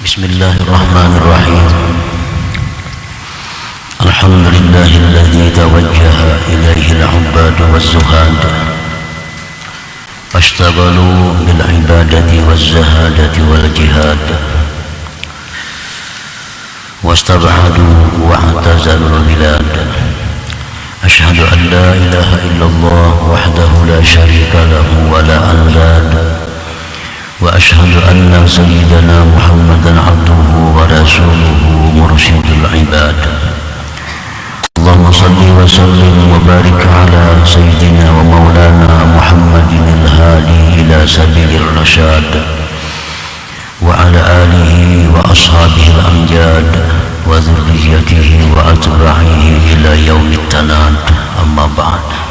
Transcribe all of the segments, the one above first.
Bismillahirrahmanirrahim. Alhamdulillahilladzi tawajjaha ilaihi al-'ubbad waz-zuhad fashtaghalu bil ibadati waz-zahadati wal jihad wastab'adu wa i'tazalul bilad. Ashhadu an la ilaha illallah wahdahu la syarika lahu wa la andad wa ashhadu anna sayyidana Muhammadan abduhu wa rasuluhu mursyidul ibad. Allahumma salli wa sallim wa barik ala sayyidina wa maulana Muhammadin al-hadi ila sabilir rasyad wa ala alihi wa ashabihi al-amjad wa dhurriyyatihi wa atba'ihi ila yaumit tanad. Amma ba'd.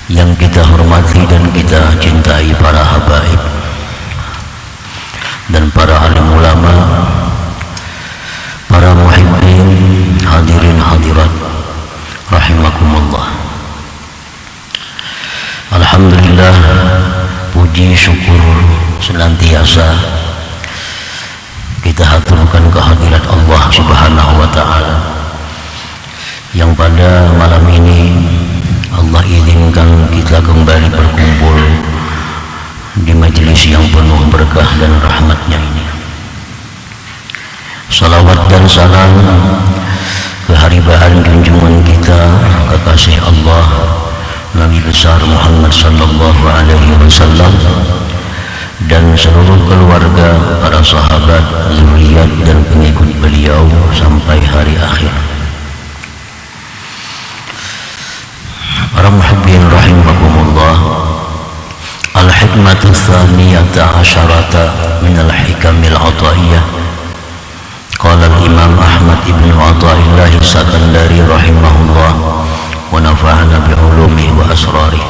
Yang kita hormati dan kita cintai para habaib dan para alim ulama, para muhibbin, hadirin hadirat rahimakumullah. Alhamdulillah, puji syukur senantiasa kita haturkan kehadirat Allah Subhanahu wa taala yang pada malam ini Allah izinkan kita kembali berkumpul di majelis yang penuh berkah dan rahmatnya ini. Salawat dan salam keharibaan junjungan kita kekasih Allah Nabi besar Muhammad sallallahu alaihi wasallam dan seluruh keluarga, para sahabat, zuriyat dan pengikut beliau sampai hari akhir. Para muhibbin rahimakumullah, al-hikmatu tsaniyata asyarata min al-hikamil ataiyah. Qala al-imam Ahmad ibn Athaillah Sakandari rahimahullah wa nafa'ana bi ulumihi wa asrarih.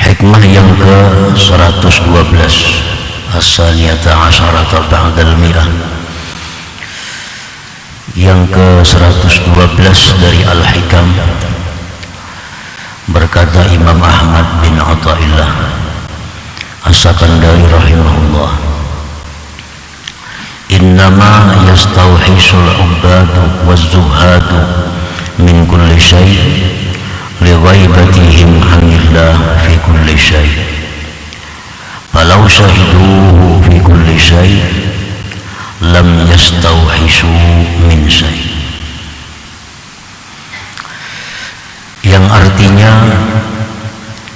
Hikmah yang ke-112, as-tsaniyata asyarata ba'dal mi'ah, yang ke-112 dari al-hikam. Berkata Imam Ahmad bin Athaillah As-Sakandari rahimahullah, innama yastawhisul ubbadu waz-zuhadu min kulli syai' li ghaibatihim anillah fi kulli syai', falau syahiduhu fi kulli syai' lam yastawhisu min syai'. Yang artinya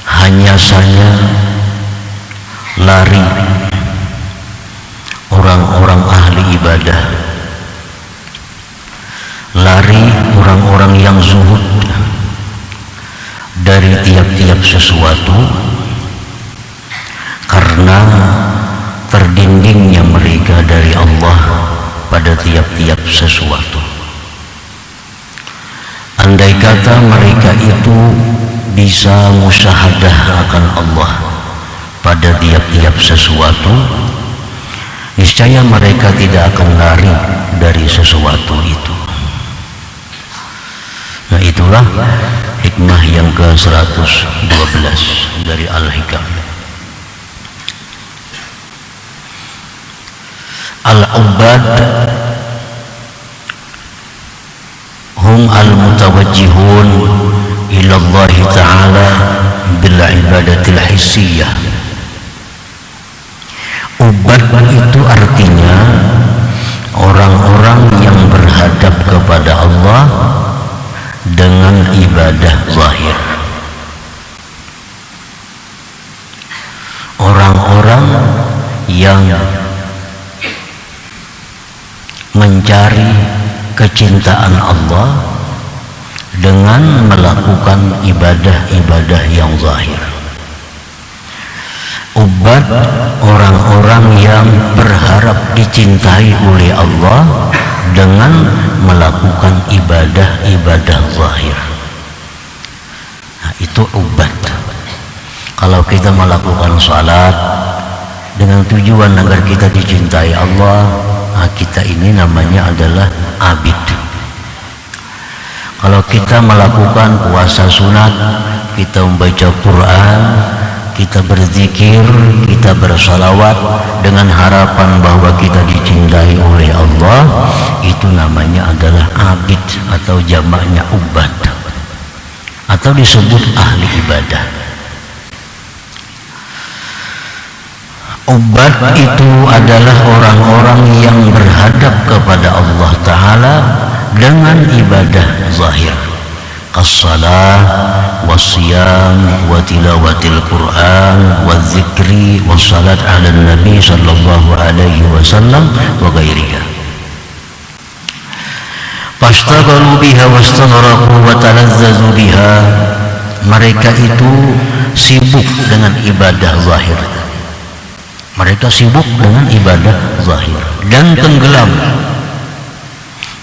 hanya saja lari orang-orang ahli ibadah, lari orang-orang yang zuhud dari tiap-tiap sesuatu karena terdindingnya mereka dari Allah pada tiap-tiap sesuatu. Andai kata mereka itu bisa musyahadah akan Allah pada tiap-tiap sesuatu, niscaya mereka tidak akan lari dari sesuatu itu. Nah, itulah hikmah yang ke-112 dari Al-Hikam. Al-Ubbad hum al-mutawajjihun ila Allah Ta'ala bil ibadatil hissiyah. Ubad itu artinya orang-orang yang berhadap kepada Allah dengan ibadah zahir. Orang-orang yang mencari kecintaan Allah dengan melakukan ibadah-ibadah yang zahir. Ubad orang-orang yang berharap dicintai oleh Allah dengan melakukan ibadah-ibadah zahir. Nah, itu ubad. Kalau kita melakukan salat dengan tujuan agar kita dicintai Allah, nah kita ini namanya adalah abid. Kalau kita melakukan puasa sunat, kita membaca Quran, kita berzikir, kita bersalawat dengan harapan bahwa kita dicintai oleh Allah, itu namanya adalah abid atau jamaknya ubad, atau disebut ahli ibadah. Ubad itu adalah orang-orang yang berhadap kepada Allah Ta'ala dengan ibadah zahir, as-salah, was-siyam, wa tilawatil Qur'an, wa zikri, wa salat ala nabi sallallahu alaihi wasallam, wa ghairiha. Fastaghalu biha wastaghraku wa talazzazu biha. Mereka itu sibuk dengan ibadah zahir. Mereka sibuk dengan ibadah zahir dan tenggelam,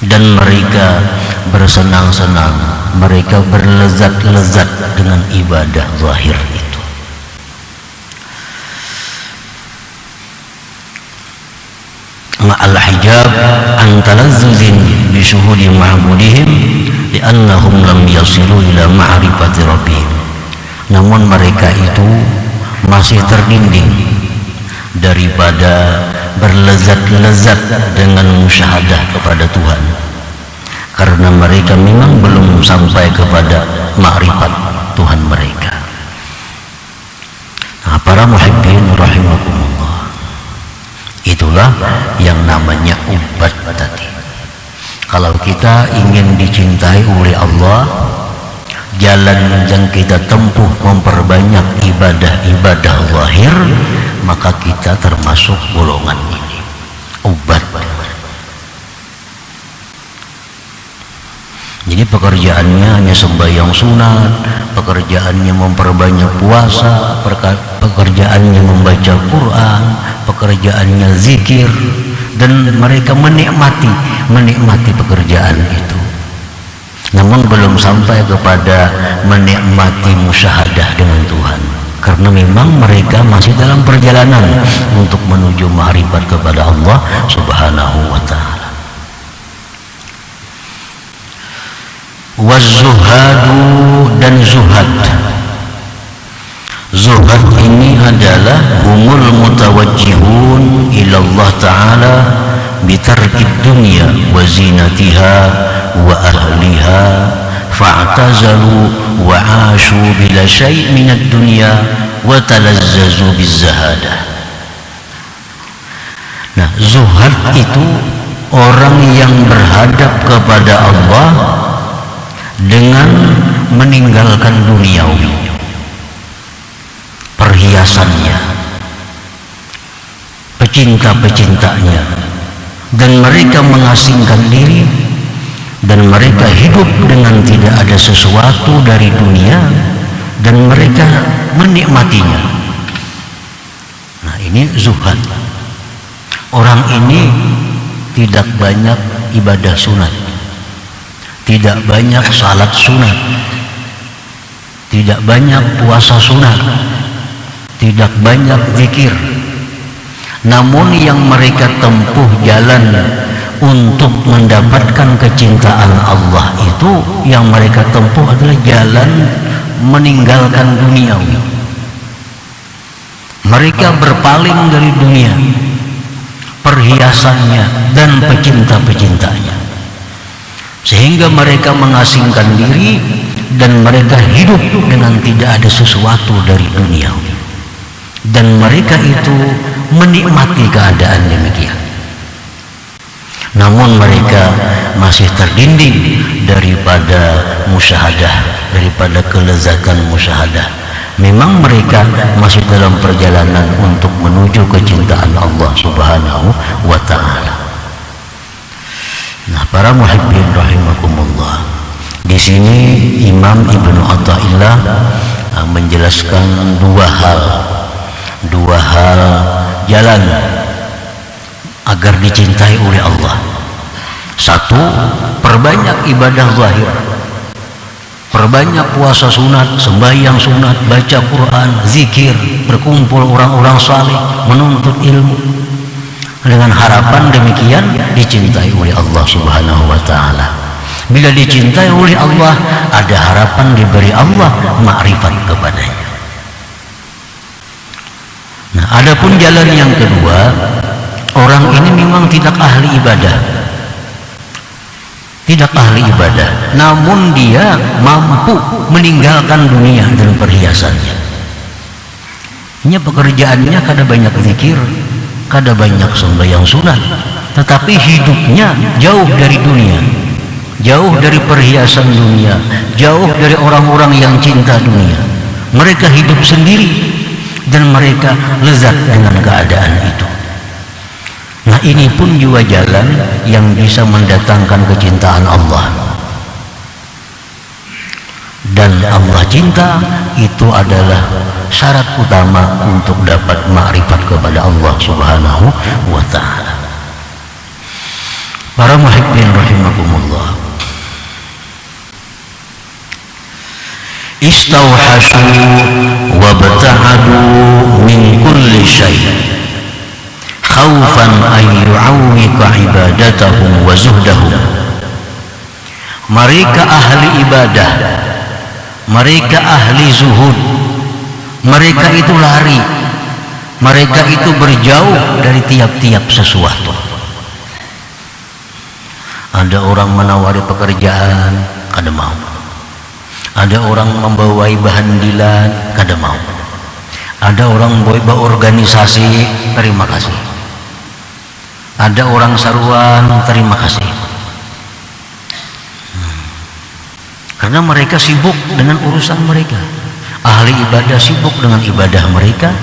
dan mereka bersenang-senang, mereka berlezat-lezat dengan ibadah zahir itu. Ma'al hijab an talazzuzin bi syuhudi ma'budihim li'annahum lam yasilu ila ma'rifati rabbihim. Namun mereka itu masih terdinding daripada berlezat-lezat dengan musyahadah kepada Tuhan, karena mereka memang belum sampai kepada makrifat Tuhan mereka. Nah, para muhibbin rahimakumullah, itulah yang namanya ubad tadi. Kalau kita ingin dicintai oleh Allah, jalan yang kita tempuh memperbanyak ibadah-ibadah zahir, maka kita termasuk golongan ini, ubad. Jadi pekerjaannya hanya sembahyang sunat, pekerjaannya memperbanyak puasa, pekerjaannya membaca Quran, pekerjaannya zikir, dan mereka menikmati pekerjaan itu. Namun belum sampai kepada menikmati musyahadah dengan Tuhan, karena memang mereka masih dalam perjalanan untuk menuju ma'rifat kepada Allah Subhanahu wa ta'ala. Waz-zuhadu, dan zuhad. Zuhad ini adalah humul mutawajjihun ila Allah ta'ala bitarkid dunya wa zinatiha wa ahliha fa'tazalu wa ashu bila syai' minad dunya wa talazzazu bizzahadah. Nah, zuhad itu orang yang berhadap kepada Allah dengan meninggalkan duniawi, perhiasannya, pecinta-pecintanya, dan mereka mengasingkan diri, dan mereka hidup dengan tidak ada sesuatu dari dunia, dan mereka menikmatinya. Nah, ini zuhad. Orang ini tidak banyak ibadah sunat, tidak banyak salat sunat, tidak banyak puasa sunat, tidak banyak zikir. Namun yang mereka tempuh jalan untuk mendapatkan kecintaan Allah itu, yang mereka tempuh adalah jalan meninggalkan duniawi. Mereka berpaling dari dunia, perhiasannya, dan pecinta-pecintanya, sehingga mereka mengasingkan diri dan mereka hidup dengan tidak ada sesuatu dari dunia, dan mereka itu menikmati keadaan demikian. Namun mereka masih terdinding daripada musyahadah, daripada kelezatan musyahadah. Memang mereka masih dalam perjalanan untuk menuju kecintaan Allah Subhanahu wa ta'ala. Nah, para muhibbin rahimakumullah, di sini Imam Ibnu Athaillah menjelaskan dua hal jalan agar dicintai oleh Allah. Satu, perbanyak ibadah zahir, perbanyak puasa sunat, sembahyang sunat, baca Quran, zikir, berkumpul orang-orang saleh, menuntut ilmu, dengan harapan demikian dicintai oleh Allah Subhanahu wa ta'ala. Bila dicintai oleh Allah, ada harapan diberi Allah makrifat kepadanya. Adapun jalan yang kedua, orang ini memang tidak ahli ibadah, namun dia mampu meninggalkan dunia dan perhiasannya. Ini pekerjaannya kada banyak zikir, kada banyak sembahyang sunat, tetapi hidupnya jauh dari dunia, jauh dari perhiasan dunia, jauh dari orang-orang yang cinta dunia. Mereka hidup sendiri dan mereka lezat dengan keadaan itu. Nah, ini pun juga jalan yang bisa mendatangkan kecintaan Allah. Dan Allah cinta itu adalah syarat utama untuk dapat makrifat kepada Allah Subhanahu wa ta'ala. Para muhibbin rahimakumullah, istawhashu wa bata'adu min kulli syai' khawfan an yu'awwika ibadatahum wa zuhdahum. Mereka ahli ibadah, mereka ahli zuhud, mereka itu lari, mereka itu berjauh dari tiap-tiap sesuatu. Ada orang menawari pekerjaan, kada mau. Ada orang membawai bahan dilan, kada mau. Ada orang bawa organisasi, terima kasih. Ada orang saruan, terima kasih. Karena mereka sibuk dengan urusan mereka. Ahli ibadah sibuk dengan ibadah mereka,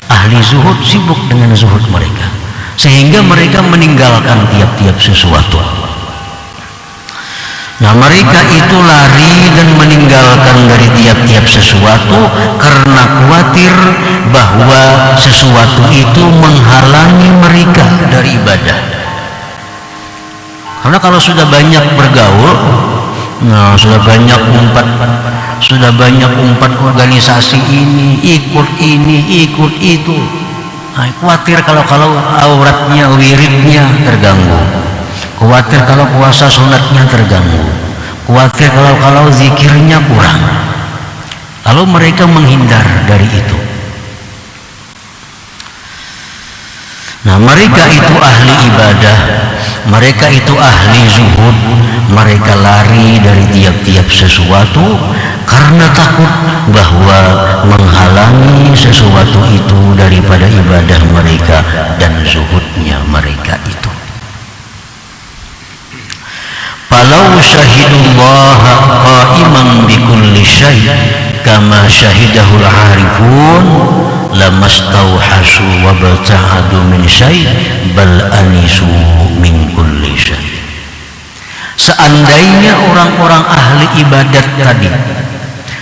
ahli zuhud sibuk dengan zuhud mereka, sehingga mereka meninggalkan tiap-tiap sesuatu. Nah, mereka itu lari dan meninggalkan dari tiap-tiap sesuatu karena khawatir bahwa sesuatu itu menghalangi mereka dari ibadah. Karena kalau sudah banyak bergaul, nah sudah banyak umpat organisasi ini, ikut itu. Nah, khawatir kalau auratnya, wiridnya terganggu. Khawatir kalau puasa sunatnya terganggu, khawatir kalau zikirnya kurang. Lalu mereka menghindar dari itu. Nah, mereka itu ahli ibadah, mereka itu ahli zuhud, mereka lari dari tiap-tiap sesuatu karena takut bahwa menghalangi sesuatu itu daripada ibadah mereka dan zuhudnya mereka itu. Falau syahidullaha qa'iman bikulli syai' kama syahidahul 'arifun lamastauhasu wa bata'adu min syai' bal anisu min kulli syai'. Seandainya orang-orang ahli ibadat tadi,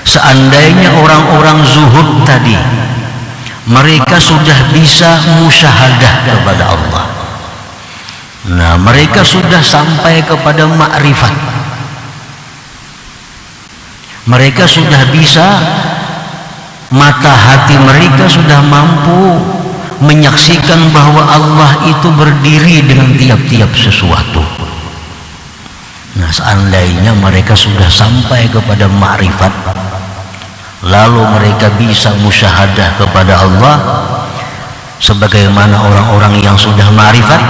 seandainya orang-orang zuhud tadi, mereka sudah bisa musyahadah kepada Allah. Nah, mereka sudah sampai kepada makrifat. Mereka sudah bisa, mata hati mereka sudah mampu menyaksikan bahwa Allah itu berdiri dengan tiap-tiap sesuatu. Nah, seandainya mereka sudah sampai kepada makrifat, lalu mereka bisa musyahadah kepada Allah sebagaimana orang-orang yang sudah makrifat,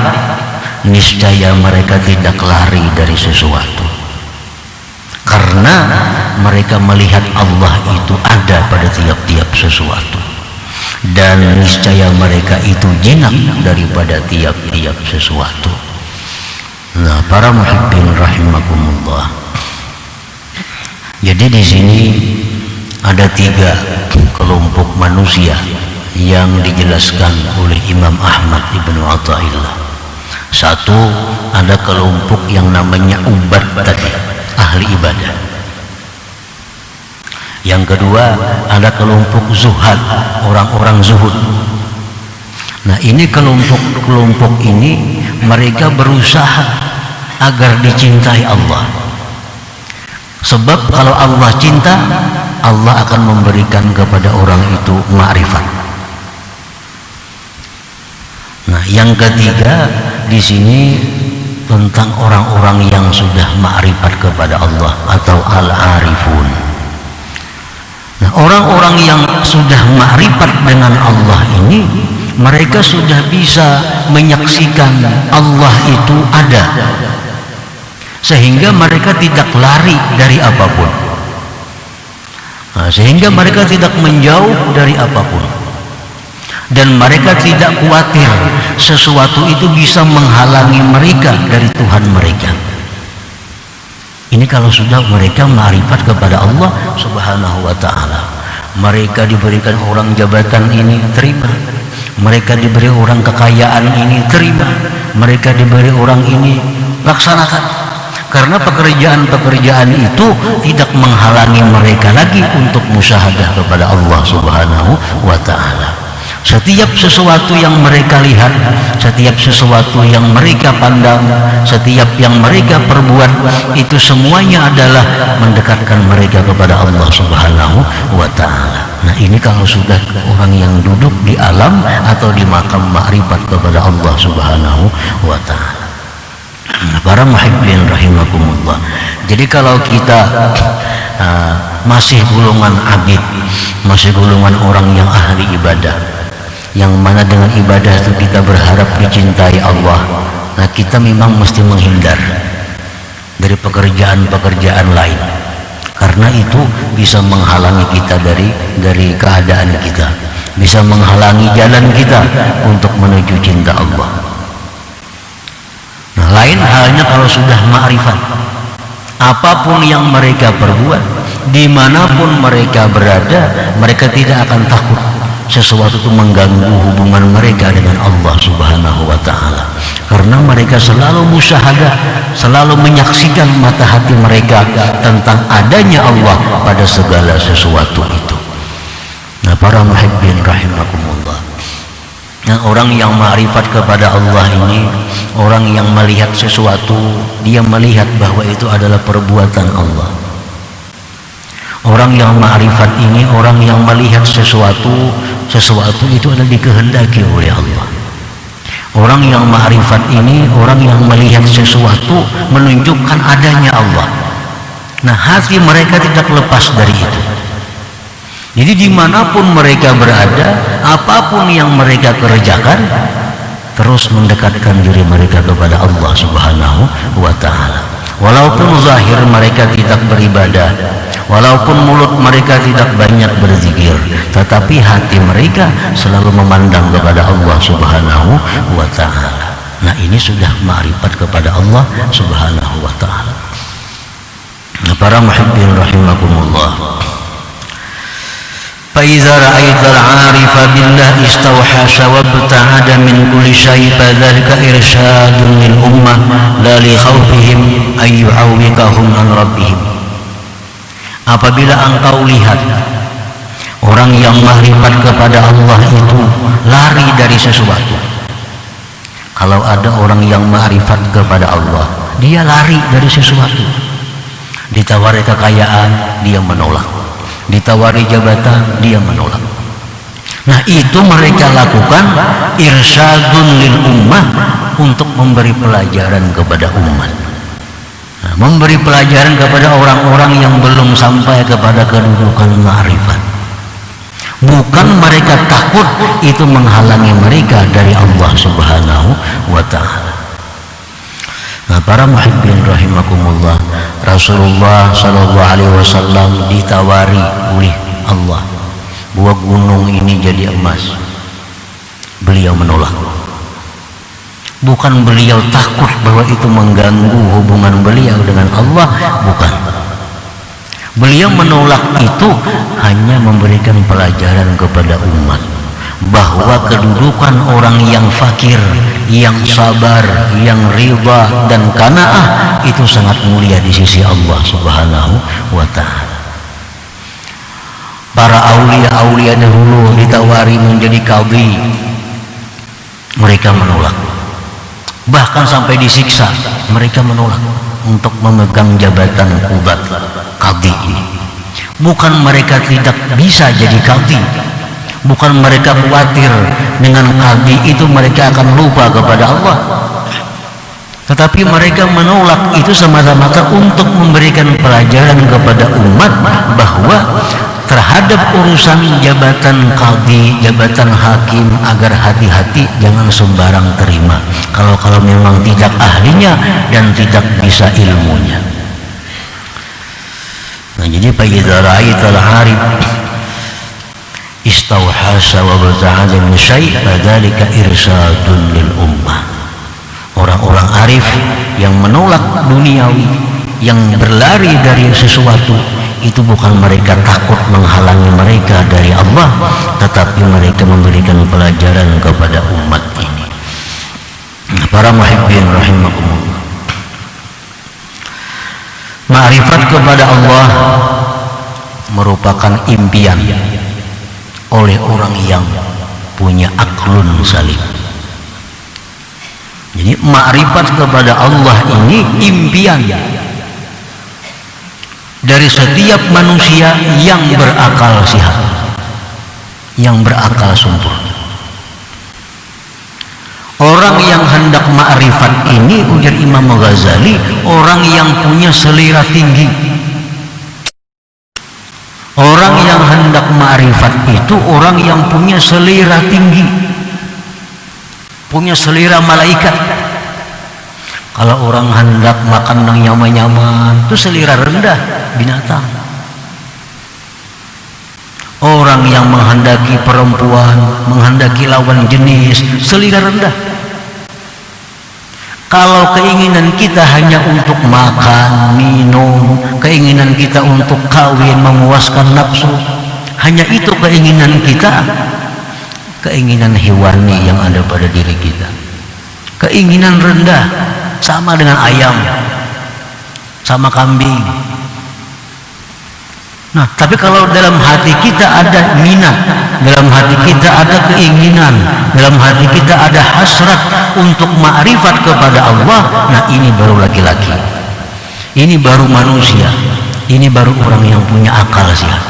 niscaya mereka tidak lari dari sesuatu, karena mereka melihat Allah itu ada pada tiap-tiap sesuatu, dan niscaya mereka itu jinak daripada tiap-tiap sesuatu. Nah, para muhibbin rahimakumullah, jadi di sini ada 3 kelompok manusia yang dijelaskan oleh Imam Ahmad Ibnu Athaillah. Satu, ada kelompok yang namanya ubad tadi, ahli ibadah. Yang kedua, ada kelompok zuhad, orang-orang zuhud. Nah, ini kelompok ini mereka berusaha agar dicintai Allah. Sebab kalau Allah cinta, Allah akan memberikan kepada orang itu ma'rifat. Nah, yang ketiga di sini tentang orang-orang yang sudah ma'rifat kepada Allah atau al-arifun. Nah, Orang-orang yang sudah ma'rifat dengan Allah ini, mereka sudah bisa menyaksikan Allah itu ada, sehingga mereka tidak lari dari apapun, sehingga mereka tidak menjauh dari apapun, dan mereka tidak khawatir sesuatu itu bisa menghalangi mereka dari Tuhan mereka. Ini kalau sudah mereka ma'rifat kepada Allah Subhanahu wa ta'ala. Mereka diberikan orang jabatan ini, terima. Mereka diberi orang kekayaan ini, terima. Mereka diberi orang ini, laksanakan. Karena pekerjaan-pekerjaan itu tidak menghalangi mereka lagi untuk musyahadah kepada Allah Subhanahu wa ta'ala. Setiap sesuatu yang mereka lihat, setiap sesuatu yang mereka pandang, setiap yang mereka perbuat, itu semuanya adalah mendekatkan mereka kepada Allah Subhanahu wa ta'ala. Nah, ini kalau sudah orang yang duduk di alam atau di makam ma'rifat kepada Allah Subhanahu wa ta'ala. Para muhibbin rahimakumullah. Jadi kalau kita masih golongan abid, masih golongan orang yang ahli ibadah, yang mana dengan ibadah itu kita berharap dicintai Allah, nah kita memang mesti menghindar dari pekerjaan-pekerjaan lain, karena itu bisa menghalangi kita dari keadaan kita, bisa menghalangi jalan kita untuk menuju cinta Allah. Nah, lain halnya kalau sudah ma'rifat, apapun yang mereka perbuat, dimanapun mereka berada, mereka tidak akan takut sesuatu itu mengganggu hubungan mereka dengan Allah Subhanahu wa ta'ala, karena mereka selalu musyahadah, selalu menyaksikan mata hati mereka tentang adanya Allah pada segala sesuatu itu. Nah, para muhibbin rahimakumullah, nah, orang yang ma'rifat kepada Allah ini, orang yang melihat sesuatu, dia melihat bahwa itu adalah perbuatan Allah. Orang yang ma'rifat ini, orang yang melihat sesuatu itu adalah dikehendaki oleh Allah. Orang yang ma'rifat ini, orang yang melihat sesuatu menunjukkan adanya Allah. Nah, hati mereka tidak lepas dari itu. Jadi dimanapun mereka berada, apapun yang mereka kerjakan, terus mendekatkan diri mereka kepada Allah Subhanahu wa ta'ala. Walaupun zahir mereka tidak beribadah, walaupun mulut mereka tidak banyak berzikir, tetapi hati mereka selalu memandang kepada Allah Subhanahu wa ta'ala. Nah, ini sudah ma'rifat kepada Allah Subhanahu wa ta'ala. Nah, para muhibbin rahimakumullah, فَإِذَا رَأَيْتَ الْعَارِفَ بِاللَّهِ اسْتَوْحَشَ وَابْتَعَدَ مِنْ كُلِّ شَيْءٍ فَذَلِكَ إِرْشَادٌ لِلْأُمَّةِ لَا لِخَوْفِهِمْ أَنْ يُعَوِّقَهُمْ عَنْ رَبِّهِمْ. Apabila engkau lihat orang yang ma'rifat kepada Allah itu lari dari sesuatu, kalau ada orang yang ma'rifat kepada Allah, dia lari dari sesuatu, ditawari kekayaan dia menolak, ditawari jabatan dia menolak. Nah, itu mereka lakukan irsyadun lil ummah, untuk memberi pelajaran kepada umat. Nah, memberi pelajaran kepada orang-orang yang belum sampai kepada kedudukan ma'rifat. Bukan mereka takut itu menghalangi mereka dari Allah Subhanahu wa ta'ala. Nah, para muhibbin rahimakumullah, Rasulullah sallallahu alaihi wasallam ditawari oleh Allah bahwa gunung ini jadi emas. Beliau menolak. Bukan beliau takut bahwa itu mengganggu hubungan beliau dengan Allah, bukan. Beliau menolak itu hanya memberikan pelajaran kepada umat bahwa kedudukan orang yang fakir, yang sabar, yang riba dan qanaah itu sangat mulia di sisi Allah Subhanahu wa ta'ala. Para aulia-aulia dahulu ditawari menjadi qadhi, mereka menolak. Bahkan sampai disiksa, mereka menolak untuk memegang jabatan qudat qadhi ini. Bukan mereka tidak bisa jadi qadhi, bukan mereka khawatir dengan qadhi itu mereka akan lupa kepada Allah, tetapi mereka menolak itu semata-mata untuk memberikan pelajaran kepada umat bahwa terhadap urusan jabatan qadhi, jabatan hakim, agar hati-hati, jangan sembarang terima kalau memang tidak ahlinya dan tidak bisa ilmunya. Nah, jadi fa'idza ra'aital 'arif istauhasa wa baza'ala min syai' fadzalika irsadun lil ummah. Orang-orang arif yang menolak duniawi, yang berlari dari sesuatu, itu bukan mereka takut menghalangi mereka dari Allah, tetapi mereka memberikan pelajaran kepada umat ini. Para muhibbin rahimakumullah, ma'rifat kepada Allah merupakan impian oleh orang yang punya aklun salim. Jadi ma'rifat kepada Allah ini impian dari setiap manusia yang berakal sehat, yang berakal sempurna. Orang yang hendak ma'rifat ini, ujar Imam Ghazali, orang yang punya selera tinggi. Orang yang hendak ma'rifat itu orang yang punya selera tinggi, punya selera malaikat. Kalau orang hendak makan yang nyaman-nyaman, itu selera rendah binatang. Orang yang menghendaki perempuan, menghendaki lawan jenis, selera rendah. Kalau keinginan kita hanya untuk makan, minum, keinginan kita untuk kawin, memuaskan nafsu, hanya itu keinginan kita, keinginan hewani yang ada pada diri kita, keinginan rendah, sama dengan ayam, sama kambing. Nah, tapi kalau dalam hati kita ada minat, dalam hati kita ada keinginan, dalam hati kita ada hasrat untuk ma'rifat kepada Allah, nah ini baru laki-laki, ini baru manusia, ini baru orang yang punya akal sehat.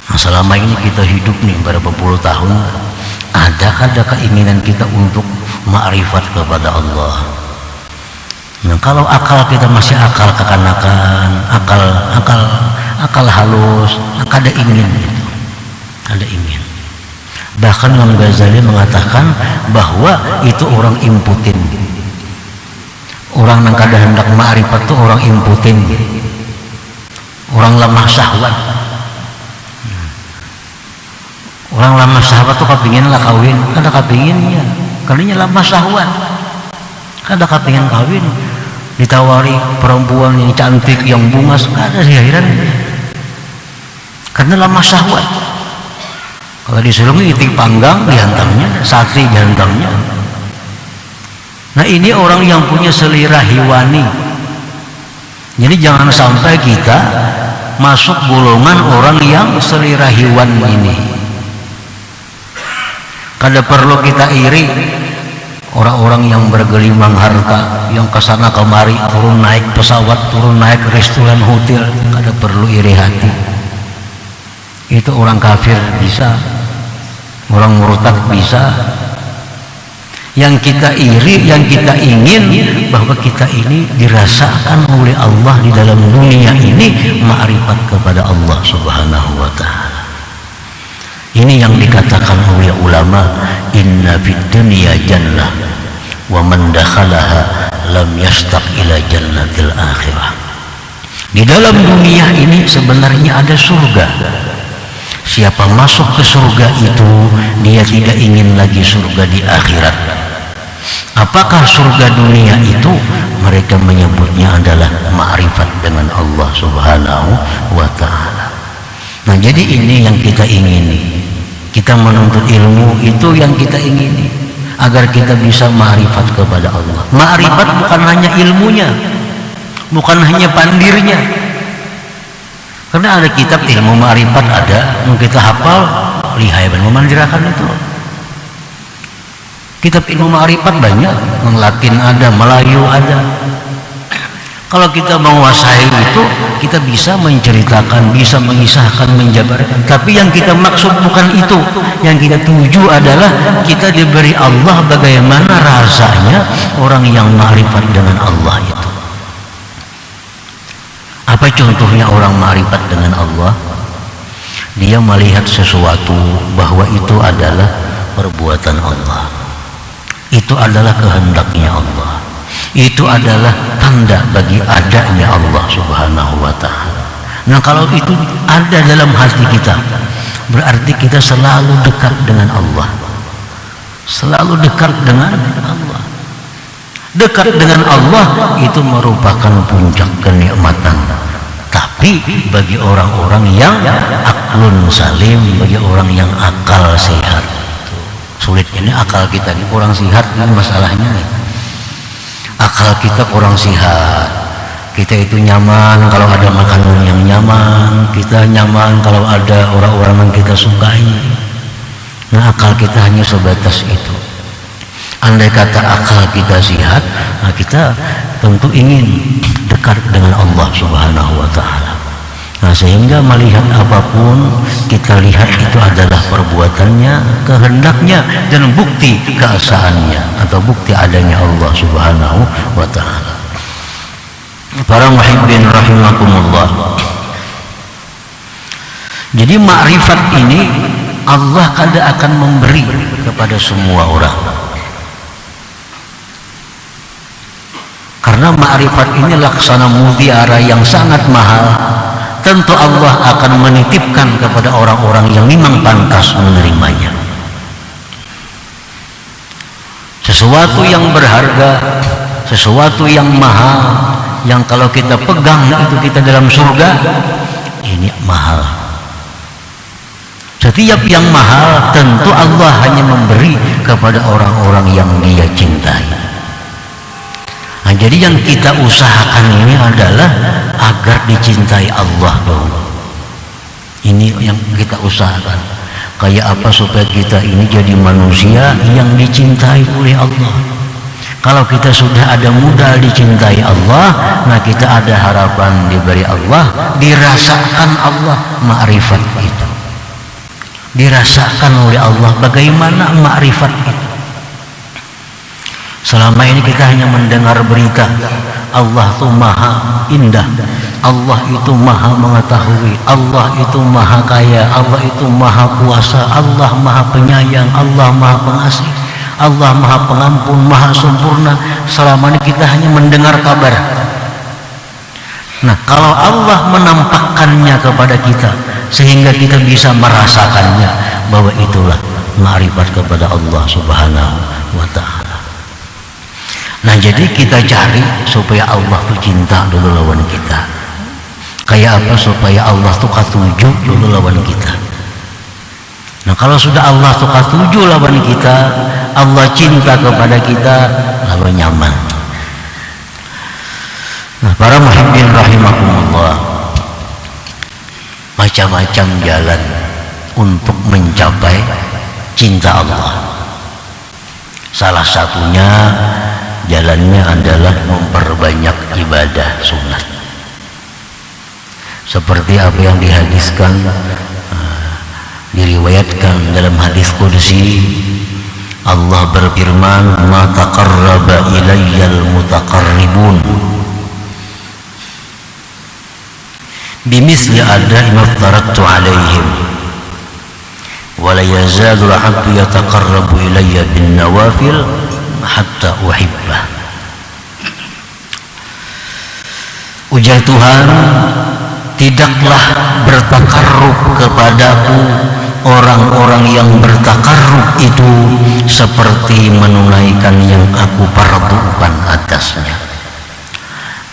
Nah, selama ini kita hidup nih berapa puluh tahun, ada keinginan kita untuk ma'rifat kepada Allah. Nah, kalau akal kita masih akal kekanakan, akal halus, ada ingin gitu, ada ingin. Bahkan Imam Ghazali mengatakan bahwa itu orang imputin. Orang yang kadang hendak ma'rifat itu orang imputin, orang lemah syahwat. Orang lemah syahwat tuh kepingin lah kawin, kada kepinginnya, kalinya lemah syahwat, kada kepingin kawin. Ditawari perempuan yang cantik, yang bungas, ada heran, karena lama syahwat. Kalau disuruh itik panggang dihantamnya, sate dihantamnya. Nah, ini orang yang punya selera hewani. Jadi jangan sampai kita masuk golongan orang yang selera hewan ini. Kada perlu kita iri orang-orang yang bergelimang harta, yang kesana kemari, turun naik pesawat, turun naik restoran, hotel, kada perlu iri hati. Itu orang kafir bisa, orang murtad bisa. Yang kita iri, yang kita ingin bahwa kita ini dirasakan oleh Allah di dalam dunia ini, ma'rifat kepada Allah Subhanahu wa ta'ala. Ini yang dikatakan oleh ulama, inna fid dunya jannah wa man dakhalaha lam yastaq ila jannatil akhirah. Di dalam dunia ini sebenarnya ada surga. Siapa masuk ke surga itu, dia tidak ingin lagi surga di akhirat. Apakah surga dunia itu? Mereka menyebutnya adalah ma'rifat dengan Allah Subhanahu wa ta'ala. Nah, jadi ini yang kita ingini. Kita menuntut ilmu itu yang kita ingini, agar kita bisa ma'rifat kepada Allah. Ma'rifat bukan hanya ilmunya, bukan hanya pandirnya. Karena ada kitab ilmu ma'rifat, ada yang kita hafal, lihai dan memandirakan itu. Kitab ilmu ma'rifat banyak, yang Latin ada, Melayu ada. Kalau kita menguasai itu, kita bisa menceritakan, bisa mengisahkan, menjabarkan. Tapi yang kita maksud bukan itu. Yang kita tuju adalah kita diberi Allah, bagaimana rasanya orang yang ma'rifat dengan Allah itu. Apa Apa contohnya orang ma'rifat dengan Allah? Dia melihat sesuatu bahwa itu adalah perbuatan Allah, itu adalah kehendaknya Allah, itu adalah tanda bagi adanya Allah subhanahu wa ta'ala. Nah kalau itu ada dalam hati kita, berarti kita selalu dekat dengan Allah, selalu dekat dengan Allah. Dekat dengan Allah itu merupakan puncak kenikmatan. Tapi bagi orang-orang yang aklun salim, bagi orang yang akal sehat, sulit ini akal kita ini kurang sehat, ini masalahnya nih. Akal kita kurang sehat. Kita itu nyaman kalau ada makanan yang nyaman, kita nyaman kalau ada orang-orang yang kita sukai. Nah akal kita hanya sebatas itu. Andai kata akal kita sehat, nah kita tentu ingin dekat dengan Allah subhanahu wa ta'ala. Nah sehingga melihat apapun kita lihat itu adalah perbuatannya, kehendaknya, dan bukti keesaannya atau bukti adanya Allah subhanahu wa ta'ala. Para muhibbin rahimakumullah, jadi ma'rifat ini Allah kada akan memberi kepada semua orang. Karena ma'rifat ini laksana mutiara yang sangat mahal. Tentu Allah akan menitipkan kepada orang-orang yang memang pantas menerimanya. Sesuatu yang berharga, sesuatu yang mahal, yang kalau kita pegang itu kita dalam surga, ini mahal. Setiap yang mahal tentu Allah hanya memberi kepada orang-orang yang Dia cintai. Nah, jadi yang kita usahakan ini adalah agar dicintai Allah dulu. Ini yang kita usahakan. Kayak apa supaya kita ini jadi manusia yang dicintai oleh Allah. Kalau kita sudah ada modal dicintai Allah, nah kita ada harapan diberi Allah, dirasakan Allah ma'rifat itu. Dirasakan oleh Allah bagaimana ma'rifat itu. Selama ini kita hanya mendengar berita Allah itu maha indah, Allah itu maha mengetahui, Allah itu maha kaya, Allah itu maha kuasa, Allah maha penyayang, Allah maha pengasih, Allah maha pengampun, maha sempurna. Selama ini kita hanya mendengar kabar. Nah kalau Allah menampakkannya kepada kita sehingga kita bisa merasakannya, bahwa itulah ma'rifat kepada Allah subhanahu wa ta'ala. Nah jadi kita cari supaya Allah tuh cinta dulu lawan kita. Kayak apa supaya Allah tuh katuju dulu lawan kita. Nah kalau sudah Allah tuh katuju lawan kita, Allah cinta kepada kita, lalu nyaman. Nah para muhibbin rahimakumullah, macam-macam jalan untuk mencapai cinta Allah. Salah satunya jalannya adalah memperbanyak ibadah sunat. Seperti apa yang dihadiskan, diriwayatkan dalam hadis qudsi, Allah berfirman, "Ma taqarraba ilayyal mutaqarribun bimisli ada'i ma aftaradtu alaihim wa la yazalul 'abdu yataqarrabu ilayya bin nawafil hatta uhibbah." Ujar Tuhan, tidaklah bertakarrub kepadaku orang-orang yang bertakarrub itu seperti menunaikan yang aku fardukan atasnya.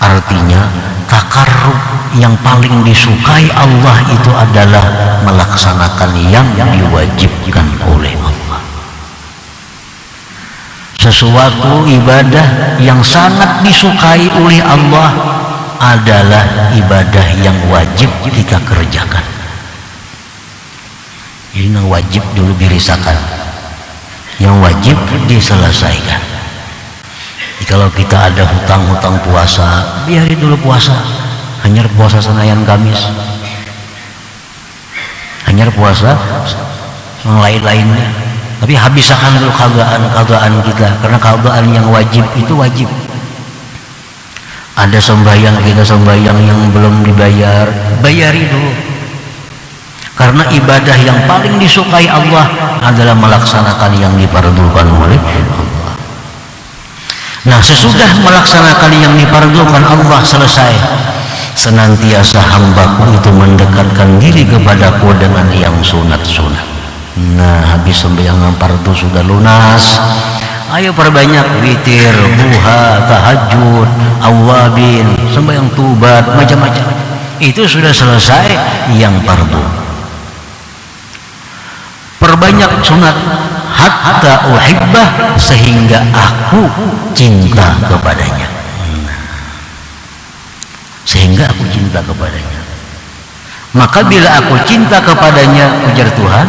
Artinya takarrub yang paling disukai Allah itu adalah melaksanakan yang diwajibkan oleh Allah. Sesuatu ibadah yang sangat disukai oleh Allah adalah ibadah yang wajib kita kerjakan. Ini wajib dulu dirisakan, yang wajib diselesaikan. Kalau kita ada hutang-hutang puasa, biarin dulu puasa, hanya puasa Senayan Kamis, hanya puasa yang lain-lainnya. Tapi habiskan dulu qadaan kita, karena qadaan yang wajib itu wajib. Ada sembahyang kita sembahyang yang belum dibayar, bayari dulu. Karena ibadah yang paling disukai Allah adalah melaksanakan yang dipardukan oleh Allah. Nah, sesudah melaksanakan yang dipardukan Allah selesai, senantiasa hambaku itu mendekatkan diri kepadaku dengan yang sunat-sunat. Nah, habis sembahyang fardu sudah lunas, ayo perbanyak witir, duha, tahajud, awabin, sembahyang tubat, macam-macam. Itu sudah selesai yang fardu. Perbanyak sunat hatta uhibbah, sehingga aku cinta kepadanya. Sehingga aku cinta kepadanya. Maka bila aku cinta kepadanya, ujar Tuhan,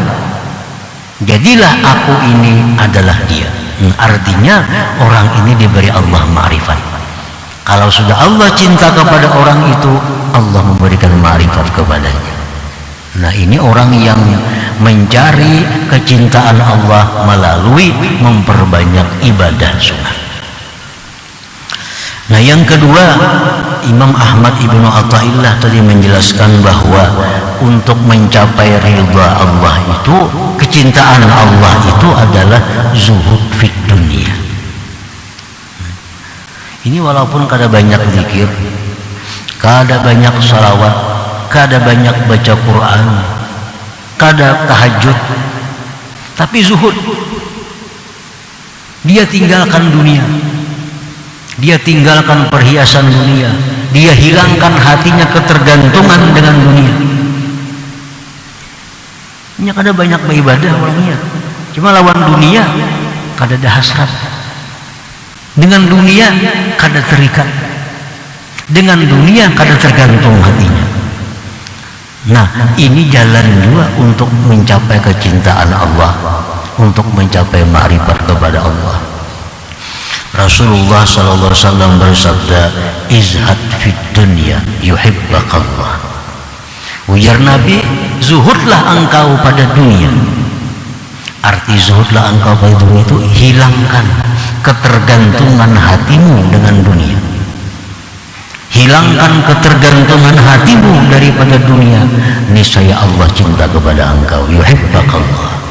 jadilah aku ini adalah dia. Artinya orang ini diberi Allah ma'rifat. Kalau sudah Allah cinta kepada orang itu, Allah memberikan ma'rifat kepadanya. Nah, ini orang yang mencari kecintaan Allah melalui memperbanyak ibadah sunat. Nah, yang kedua, Imam Ahmad Ibnu Athaillah tadi menjelaskan bahwa untuk mencapai ridha Allah itu, kecintaan Allah itu adalah zuhud fid dunia. Ini walaupun kada banyak zikir, kada banyak salawat, kada banyak baca Quran, kada tahajud, tapi zuhud. Dia tinggalkan dunia, dia tinggalkan perhiasan dunia, dia hilangkan hatinya ketergantungan dengan dunia. Ini kada banyak beribadah orangnya, cuma lawan dunia kada ada hasrat, dengan dunia kada terikat, dengan dunia kada tergantung hatinya. Nah, ini jalan juga untuk mencapai kecintaan Allah, untuk mencapai ma'rifat kepada Allah. Rasulullah SAW bersabda, izhad fid dunya yuhibbakallah. Ujar Nabi, zuhudlah engkau pada dunia. Arti zuhudlah engkau pada dunia itu hilangkan ketergantungan hatimu dengan dunia. Hilangkan ketergantungan hatimu daripada dunia, niscaya Allah cinta kepada engkau. Yuhibbakallah.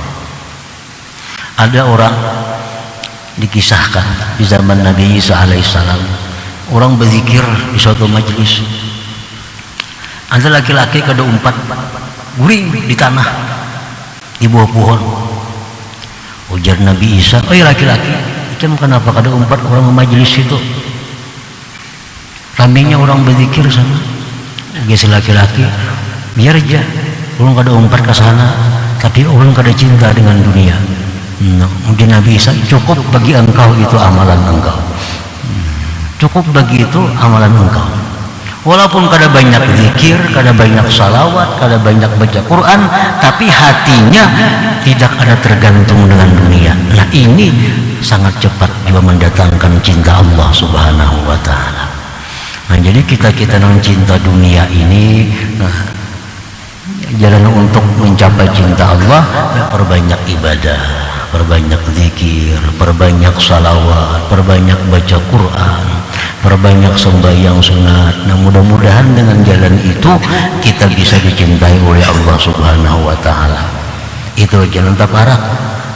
Ada orang dikisahkan di zaman Nabi Isa alaihissalam, orang berzikir di suatu majelis. Ada laki-laki kada umpat guring di tanah di bawah pohon. Ujar Nabi Isa, "Oh ya laki-laki, kamu kenapa kada umpat orang majelis itu? Ramainya orang berzikir sana." Geus laki-laki, "Biar aja, orang kada umpat ke sana, tapi orang kada cinta dengan dunia." Mungkin Nabi Isa, cukup bagi engkau itu amalan engkau. Cukup bagi itu amalan engkau. Walaupun kada banyak zikir, kada banyak salawat, kada banyak baca Quran, tapi hatinya tidak ada tergantung dengan dunia. Nah, ini sangat cepat juga mendatangkan cinta Allah Subhanahu wa ta'ala. Nah, jadi kita yang cinta dunia ini, nah, jalan untuk mencapai cinta Allah, perbanyak ibadah, perbanyak zikir, perbanyak salawat, perbanyak baca Quran, perbanyak sembahyang sunat. Nah, mudah-mudahan dengan jalan itu kita bisa dicintai oleh Allah Subhanahu wa ta'ala. Itu jalan taparak.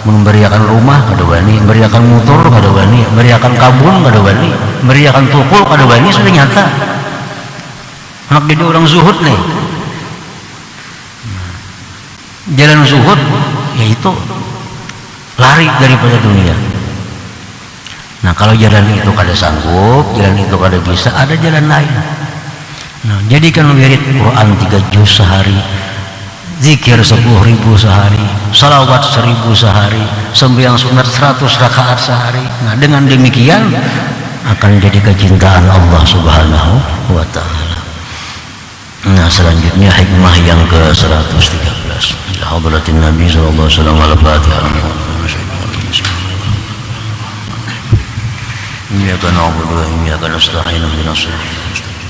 Memberiakan rumah kada wani, memberiakan motor kada wani, memberiakan kabun kada wani, memberiakan tukul kada wani, sudah nyata. Anak jadi orang zuhud nih. Jalan zuhud yaitu lari daripada dunia. Nah, kalau jalan itu kada sanggup, jalan itu kada bisa, ada jalan lain. Nah, jadikan wirid Quran 3 juz sehari, zikir 10.000 sehari, salawat 1000 sehari, sembahyang sunat 100 rakaat sehari. Nah, dengan demikian akan jadi kecintaan Allah Subhanahu wa ta'ala. Nah, selanjutnya hikmah yang ke-113. Hadratin Nabi sallallahu alaihi wasallam, al-Fatihah. Iyyaka na'budu wa iyyaka nasta'in, ihdinas siratal mustaqim.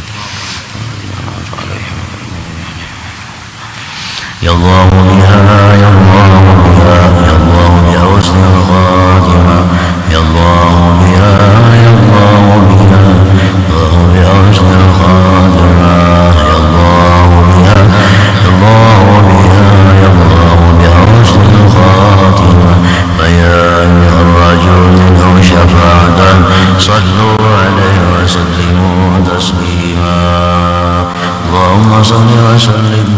Ya Allah biha, ya Allah biha, ya Allah bi husnil khatimah. Ya Allah biha, ya Allah biha, ya Allah bi صلوا عليه وسلموا تسليما اللهم صل وسلم